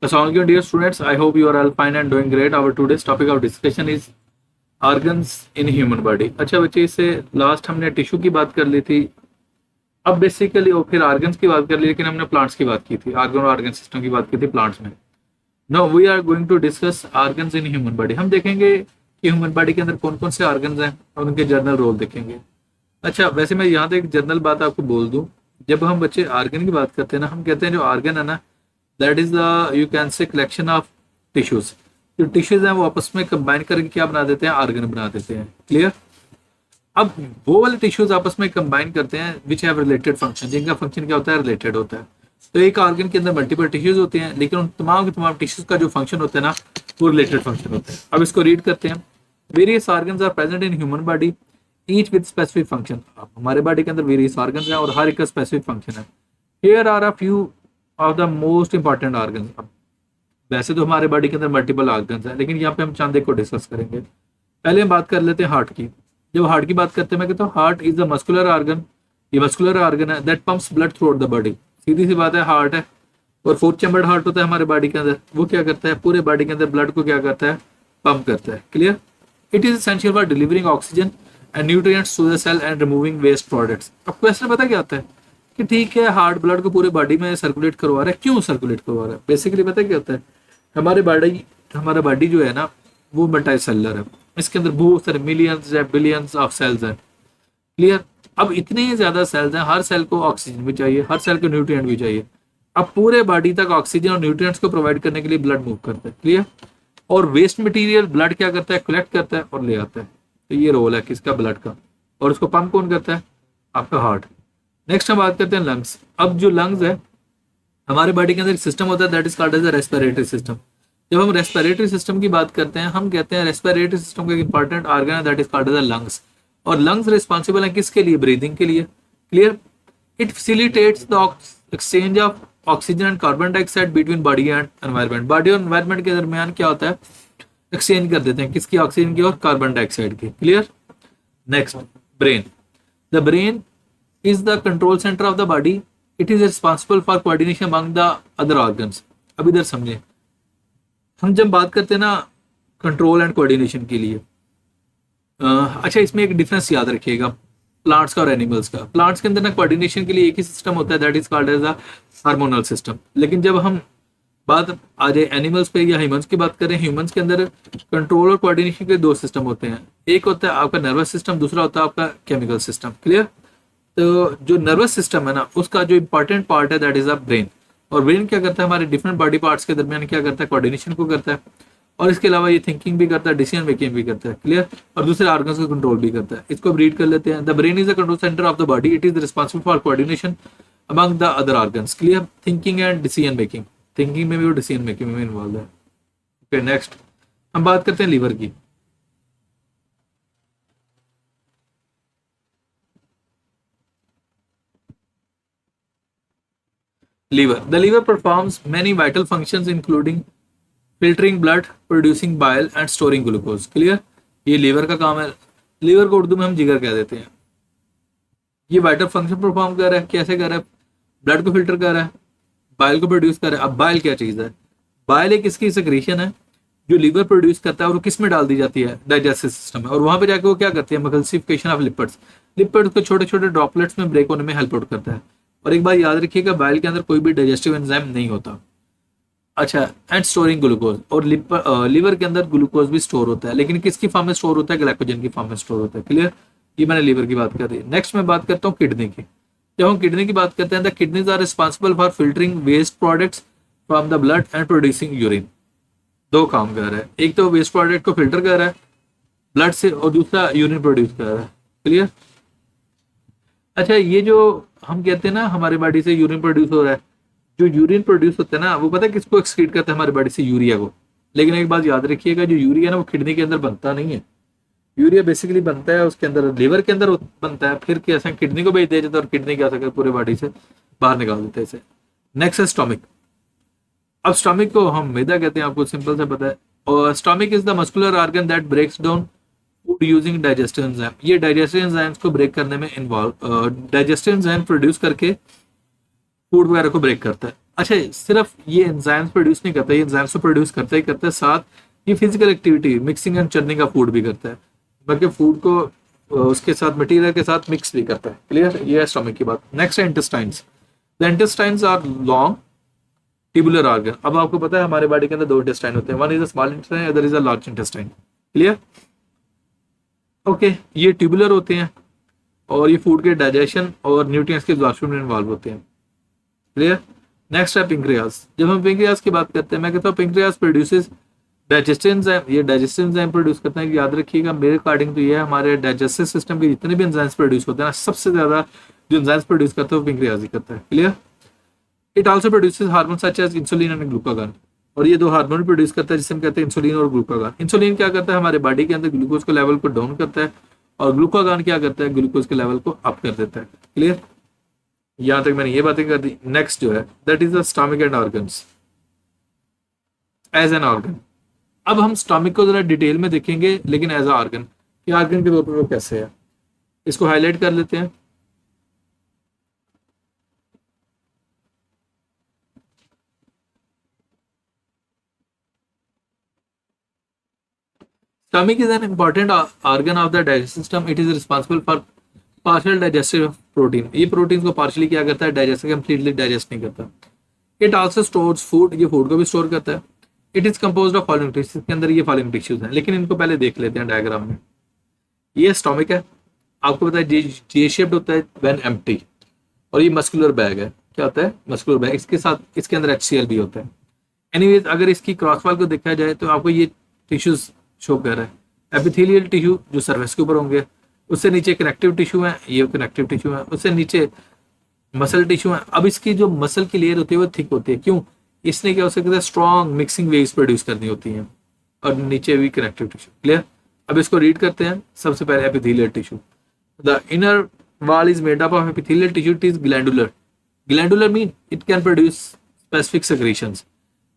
Assalamualaikum dear students, I hope you are all fine and doing great. Our today's topic of discussion is organs in human body. अच्छा बच्चे, इससे last हमने tissue की बात कर ली थी, अब बेसिकली वो फिर ऑर्गन्स की बात कर ली, लेकिन हमने प्लांट्स की बात की थी, ऑर्गन और ऑर्गन सिस्टम की बात की थी प्लांट्स में. No we are going to discuss organs in human body. हम देखेंगे कि ह्यूमन बॉडी के अंदर कौन कौन से ऑर्गन्स हैं और उनके जनरल रोल देखेंगे. अच्छा, वैसे मैं यहाँ तक एक जनरल बात आपको बोल दूं, जब हम बच्चे ऑर्गन की बात करते हैं ना, हम कहते हैं जो ऑर्गन है ना, that is the you can say collection of tissues. जो टिश्यूज हैं वो आपस में कंबाइन करके क्या बना देते हैं, ऑर्गन बना देते हैं. क्लियर. अब वो वाले टिश्यूज आपस में कंबाइन करते हैं विच हैव रिलेटेड फंक्शन, जिनका फंक्शन क्या होता है, रिलेटेड होता है. तो एक ऑर्गन के अंदर मल्टीपल टिश्यूज होते हैं, लेकिन उन तमाम के तमाम टिश्यूज का जो फंक्शन होता है ना, वो रिलेटेड फंक्शन होता है. अब इसको रीड करते हैं. Various organs are present in human body each with specific function. हमारे बॉडी के अंदर वेरियस ऑर्गन्स हैं और हर एक का स्पेसिफिक फंक्शन है. Here are a few of the most important organs. वैसे तो हमारे बॉडी के अंदर मल्टीपल ऑर्गन्स हैं, लेकिन यहाँ पे हम चंद एक को डिस्कस करेंगे. पहले हम बात कर लेते हैं हार्ट की. जब हार्ट की बात करते हैं, मैं कहता हूँ heart is the muscular organ. ये मस्कुलर ऑर्गन है that pumps blood throughout the body. सीधी सी बात है, हार्ट है और फोर्थ चैम्बर्ड हार्ट होता है हमारे बॉडी के अंदर. वो क्या करता है, पूरे बॉडी के अंदर ब्लड को क्या करता है, पंप करता है. Clear. It is essential for delivering oxygen and nutrients to the cell and removing waste products. अब क्वेश्चन पता क्या आता है कि ठीक है, हार्ट ब्लड को पूरे बॉडी में सर्कुलेट करवा रहा है. क्यों सर्कुलेट करवा रहा है? बेसिकली पता क्या होता है, हमारा बॉडी जो है ना, वो मल्टी सेलुलर है. इसके अंदर बहुत सारे मिलियंस या बिलियंस ऑफ सेल्स हैं. क्लियर. अब इतने ज्यादा सेल्स हैं, हर सेल को ऑक्सीजन भी चाहिए, हर सेल को न्यूट्रिएंट भी चाहिए. अब पूरे बॉडी तक ऑक्सीजन और न्यूट्रिएंट्स को प्रोवाइड करने के लिए ब्लड मूव करता है. क्लियर. और वेस्ट मटेरियल ब्लड क्या करता है, कलेक्ट करता है और ले आता है. तो ये रोल है किसका, ब्लड का. और उसको पंप कौन करता है, आपका हार्ट. नेक्स्ट हम बात करते हैं लंग्स. अब जो लंग्स है, हमारे बॉडी के अंदर एक सिस्टम होता है that is called as the respiratory system. जब हम रेस्पिरेटरी सिस्टम की बात करते हैं, हम कहते हैं रेस्पिरेटरी सिस्टम का एक इंपॉर्टेंट ऑर्गन है that is called as the lungs. और लंग्स रिस्पॉन्सिबल है किसके लिए, ब्रीदिंग के लिए. Clear. It facilitates the exchange of oxygen and carbon dioxide between body and environment. Body और एनवायरनमेंट के दरमियान क्या होता है, एक्सचेंज कर देते हैं किसकी, ऑक्सीजन की और कार्बन डाइऑक्साइड की. Clear. Next, brain. The brain is the control center of the body. It is responsible for coordination among the other organs. अब इधर समझे, हम जब बात करते हैं ना कंट्रोल एंड कोऑर्डिनेशन के लिए, अच्छा इसमें एक डिफरेंस याद रखिएगा प्लांट्स का और एनिमल्स का. प्लांट्स के अंदर ना कोऑर्डिनेशन के लिए एक ही सिस्टम होता है that is called as a hormonal system. लेकिन जब हम बात आ जाए एनिमल्स पे या ह्यूमंस की बात करें, ह्यूमंस के अंदर कंट्रोल और कोऑर्डिनेशन के दो सिस्टम होते हैं. एक होता है आपका नर्वस सिस्टम, दूसरा होता है आपका केमिकल सिस्टम. क्लियर. तो जो नर्वस सिस्टम है ना, उसका जो इंपॉर्टेंट पार्ट है दैट इज अ ब्रेन. और ब्रेन क्या करता है, हमारे डिफरेंट बॉडी पार्ट्स के दरमियान क्या करता है, कोऑर्डिनेशन को करता है. और इसके अलावा ये थिंकिंग भी करता है, डिसीजन मेकिंग भी करता है. क्लियर. और दूसरे ऑर्गन्स को कंट्रोल भी करता है. इसको रीड कर लेते हैं. The brain is the control centre of the body. It is responsible for coordination among the other organs. Clear. Thinking and decision making. Thinking में भी और डिसीजन मेकिंग में भी इन्वॉल्व है. ओके, नेक्स्ट हम बात करते हैं लीवर की. Liver. The liver performs many vital functions including filtering blood, producing bile and storing glucose. Clear. ये लीवर का काम है. लीवर को उर्दू में हम जिगर कह देते हैं. ये वाइटल फंक्शन परफॉर्म कर रहा है. कैसे कर रहा है, ब्लड को फिल्टर कर रहा है, बाइल को प्रोड्यूस कर रहा है. अब बाइल क्या चीज है, बाइल एक इसकी सेक्रेशन है जो लीवर प्रोड्यूस करता है और वो किस में डाल दी जाती है, डाइजेस्टिव सिस्टम में. और वहां पे जाके वो क्या करती है, मल्टीप्लिकेशन ऑफ लिपिड्स. लिपिड्स को छोटे छोटे ड्रॉपलेट्स में ब्रेक होने में हेल्प आउट करता है. और एक बात याद रखिएगा, बाइल के अंदर कोई भी डाइजेस्टिव एंजाइम नहीं होता. अच्छा, एंड स्टोरिंग ग्लूकोज. और लीवर के अंदर ग्लूकोज भी स्टोर होता है, लेकिन किसकी फॉर्म में स्टोर होता है, ग्लाइकोजन की फॉर्म में स्टोर होता है. क्लियर. ये मैंने लीवर की बात कर दी. नेक्स्ट मैं बात करता हूँ किडनी की. जब हम किडनी की बात करते हैं, the kidneys are responsible for filtering waste products from the blood and producing urine. दो काम कर रहा है, एक तो वेस्ट प्रोडक्ट को फिल्टर कर रहा है ब्लड से और दूसरा यूरिन प्रोड्यूस कर रहा है. क्लियर. अच्छा, ये जो हम कहते हैं ना हमारे बॉडी से यूरिन प्रोड्यूस हो रहा है, जो यूरिन प्रोड्यूस होता है ना, वो पता है किसको एक्सक्रीट करता है हमारे बॉडी से, यूरिया को. लेकिन एक बात याद रखिएगा, जो यूरिया है ना वो किडनी के अंदर बनता नहीं है. यूरिया बेसिकली बनता है उसके अंदर, लीवर के अंदर बनता है. फिर कैसे किडनी को भेज दिया जाता है और किडनी क्या सकता है पूरे बॉडी से बाहर निकाल देते हैं इसे. नेक्स्ट है स्टोमिक. अब स्टोमिक को हम मैदा कहते हैं, आपको सिंपल से पता है. और stomach is the muscular organ that breaks down food using digestive enzyme. ये डाइजेस्टिव एंजाइम्स को ब्रेक करने में इन्वॉल्व, डाइजेस्टिव एंजाइम प्रोड्यूस करके फूड वगैरह को ब्रेक करता है. अच्छा, सिर्फ ये एंजाइम्स प्रोड्यूस नहीं करता, ये एंजाइम्स तो प्रोड्यूस करता ही करता है, साथ ये physical activity mixing and churning का फूड भी करता है, बल्कि फूड को उसके साथ मटेरियल के साथ मिक्स भी करता है। क्लियर, ये है स्टमक की बात। नेक्स्ट है intestines. The intestines are long tubular organ. अब आपको पता है हमारे बॉडी के अंदर दो इंटेस्टाइन होते हैं, one is a small intestine, other is a large intestine. Clear, okay, ये ट्यूबुलर होते हैं और ये फूड के डाइजेशन और न्यूट्रिएंट्स के एब्जॉर्प्शन में इन्वॉल्व होते हैं। क्लियर। नेक्स्ट है पेंक्रियास। जब हम पेंक्रियास की बात करते हैं, मैं कहता हूँ पेंक्रियास प्रोड्यूसेस डाइजेस्टिव एंजाइम, ये डाइजेस्टिव एंजाइम प्रोड्यूस करते हैं। याद रखिएगा, मेरे अकॉर्डिंग तो ये है हमारे डाइजेस्टिव सिस्टम के जितने भी एंजाइम्स प्रोड्यूस होते हैं ना, सबसे ज्यादा जो एंजाइम्स प्रोड्यूस करते हैं वो पेंक्रियास ही करता है। Clear. It also produces hormone such as insulin and glucagon. और ये दो हार्मोन प्रोड्यूस करता है जिसे हम कहते हैं इंसुलिन और ग्लूकागॉन। इंसुलिन क्या करता है, हमारे बॉडी के अंदर ग्लूकोज के लेवल को डाउन करता है, और ग्लूकागॉन क्या करता है, ग्लूकोज के लेवल को अप कर देता है। क्लियर, यहां तक मैंने ये बातें कर दी। नेक्स्ट जो है that is the stomach and organs as an organ. अब हम स्टमक को जरा डिटेल में देखेंगे, लेकिन एज अ ऑर्गन, कि ऑर्गन के तौर पर वो कैसे है, इसको हाईलाइट कर लेते हैं। Stomach is an important organ of the digestive system. It is responsible for partial digestion of protein. ये प्रोटीन को पार्शली क्या करता है, डाइजेस्ट, कंप्लीटली डाइजेस्ट नहीं करता। इट आल्सो स्टोर्स फूड, ये फूड को भी स्टोर करता है। It is composed of following tissues, के अंदर ये फॉलोइंग टिश्यूज हैं, लेकिन इनको पहले देख लेते हैं डायग्राम में। ये स्टोमक है, आपको पता है जे शेप्ड होता है व्हेन एम्प्टी, और ये मस्कुलर बैग है। क्या होता है, मस्कुलर बैग। इसके साथ इसके अंदर HCl भी होता है। एनीवेज, अगर इसकी क्रॉस वॉल को देखा जाए तो आपको ये टिश्यूज शो कर रहा है। एपिथेलियल टिश्यू जो सर्फेस के ऊपर होंगे, उससे नीचे कनेक्टिव टिश्यू है, ये कनेक्टिव टिश्यू है, उससे नीचे मसल टिश्यू है। अब इसकी जो मसल की लेयर होती है वो थिक होती है, क्यों, इसने क्या हो सकता है, स्ट्रॉन्ग मिक्सिंग वेव्स प्रोड्यूस करनी होती हैं, और नीचे भी कनेक्टिव टिश्यू। क्लियर। अब इसको रीड करते हैं। सबसे पहले epithelial tissue. The inner wall is made up of epithelial tissue. It is glandular. Glandular mean it can produce specific secretions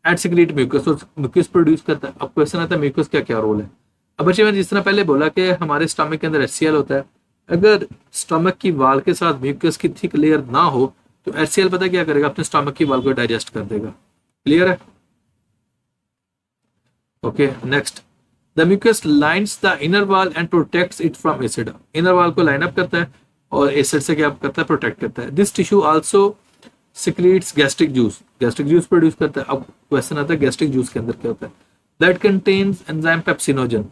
and secrete mucus. तो mucus produce करता है। अब क्वेश्चन आता है mucus का क्या रोल है। अब बच्चे, मैंने जिस तरह पहले बोला कि हमारे स्टमक के अंदर HCl होता है, अगर स्टमक की वाल के साथ म्यूकस की थिक लेयर ना हो तो HCl पता क्या करेगा, अपने स्टमक की वाल को डाइजेस्ट कर देगा। क्लियर है, okay. Next, the mucus lines the inner wall and protects it from acid. Inner wall को लाइन अप करता है और एसिड से क्या करता है, प्रोटेक्ट करता है। This tissue also secretes gastric juice, gastric juice produce करता है। अब क्वेश्चन आता है गैस्ट्रिक जूस के अंदर क्या होता है, दैट कंटेन्स एंजाइम पेप्सिनोजन।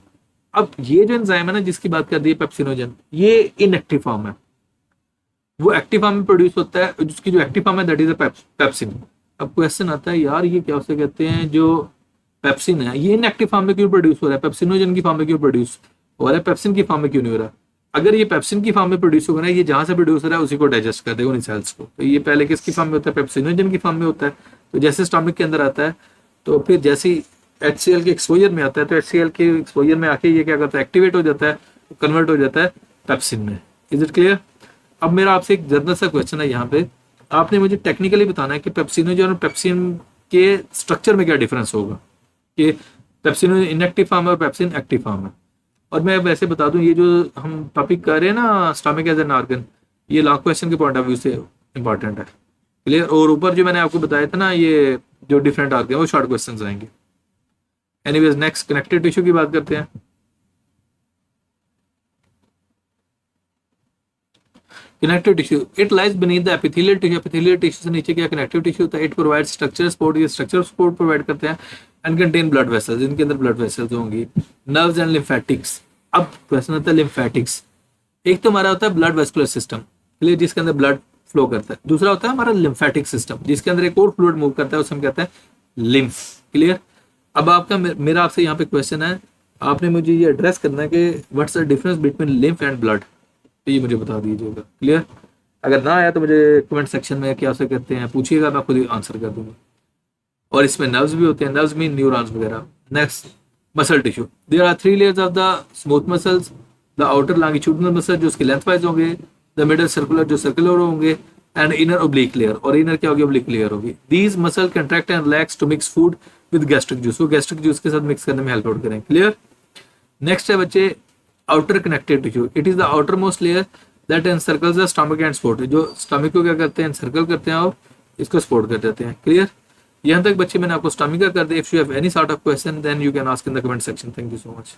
अब ये जो एंजाइम है ना जिसकी बात कर दी है, पेप्सिनोजन, ये इनएक्टिव फॉर्म है, वो एक्टिव फॉर्म में प्रोड्यूस होता है। जिसकी जो एक्टिव फॉर्म है दैट इज अ पेप्सिन। अब क्वेश्चन आता है, यार ये क्या उसे कहते हैं, जो पेप्सिन है ये इनएक्टिव फॉर्म में क्यों प्रोड्यूस हो रहा है, पेप्सिनोजन की फॉर्म में क्यों प्रोड्यूस हो रहा है, पेप्सिन की फॉर्म में क्यों नहीं हो रहा। अगर ये पेप्सिन की फॉर्म में प्रोड्यूस होगा ना, ये जहां से प्रोड्यूस हो रहा है उसी को डाइजेस्ट कर देगा, उन सेल्स को। तो ये पहले किसकी फॉर्म में होता है, पेप्सिनोजन की फॉर्म में होता है। तो जैसे स्टमक के अंदर आता है तो फिर जैसे HCl के एक्सपोजर में आता है, तो HCl के एक्सपोजर में आके ये क्या करता है, एक्टिवेट हो जाता है, कन्वर्ट हो जाता है पेप्सिन में। Is it clear. अब मेरा आपसे एक जनरल सा क्वेश्चन है यहाँ पे, आपने मुझे टेक्निकली बताना है कि पेप्सिनोजन और पेप्सिन के स्ट्रक्चर में क्या डिफरेंस होगा, कि पेप्सिनोजन इनएक्टिव फॉर्म है और पेप्सिन एक्टिव फॉर्म है। और मैं वैसे बता दूं, ये जो हम टॉपिक कर रहे हैं ना, स्टमक एज एन ऑर्गन, ये लॉन्ग क्वेश्चन के पॉइंट ऑफ व्यू से इंपॉर्टेंट है। क्लियर। और ऊपर जो मैंने आपको बताया था ना, ये जो डिफरेंट ऑर्गन, वो शॉर्ट क्वेश्चंस आएंगे। एनीवेज, नेक्स्ट कनेक्टिव टिश्यू की बात करते हैं। Connective tissue, it lies beneath the epithelial tissue. Epithelial tissue से नीचे क्या कनेक्टिव टिश्यू होता है। इट प्रोवाइड स्ट्रक्चर सपोर्ट, ये स्ट्रक्चर सपोर्ट प्रोवाइड करते हैं। एंड कंटेन ब्लड वेसल्स, इनके अंदर ब्लड वेसल्स होंगी। Nerves and lymphatics. अब क्वेश्चन आता है लिम्फेटिक्स। एक तो हमारा होता है ब्लड वेस्कुलर सिस्टम, क्लियर, जिसके अंदर ब्लड फ्लो करता है। दूसरा होता है हमारा लिम्फेटिक सिस्टम, जिसके अंदर एक और फ्लूइड मूव करता है, उसे हम कहते हैं लिम्फ। क्लियर। अब आपका मेरा आपसे यहाँ पे क्वेश्चन है, आपने मुझे ये एड्रेस करना है कि what's the difference between lymph and blood, तो ये मुझे बता दीजिएगा। क्लियर। अगर ना आया तो मुझे कमेंट सेक्शन में क्या से कहते हैं पूछिएगा, मैं खुद ही आंसर कर दूंगा। और इसमें नर्व्स भी होते हैं, नर्व्स मीन न्यूरॉन्स वगैरह। Next, muscle tissue. There are 3 layers of the smooth muscles, the outer longitudinal muscle जो उसके लेंथ वाइज होंगे, द मिडल सर्कुलर जो सर्कुलर होंगे, एंड इनर ओब्लिक लेयर, और इनर क्या होगी, ओब्लिक लेयर होगी। These muscle contract and relax to mix food with gastric juice, वो गैस्ट्रिक जूस के साथ मिक्स करने में हेल्प आउट करें। क्लियर। नेक्स्ट है बच्चे outer connective tissue. It is the outermost layer that encircles the stomach and support, जो stomach को क्या करते हैं, एनसर्कल करते हैं और इसको सपोर्ट कर देते हैं। क्लियर? यहाँ तक बच्चे मैंने आपको स्टमी का कर दिया। If you have any sort of question then you can ask in the comment section. Thank you so much.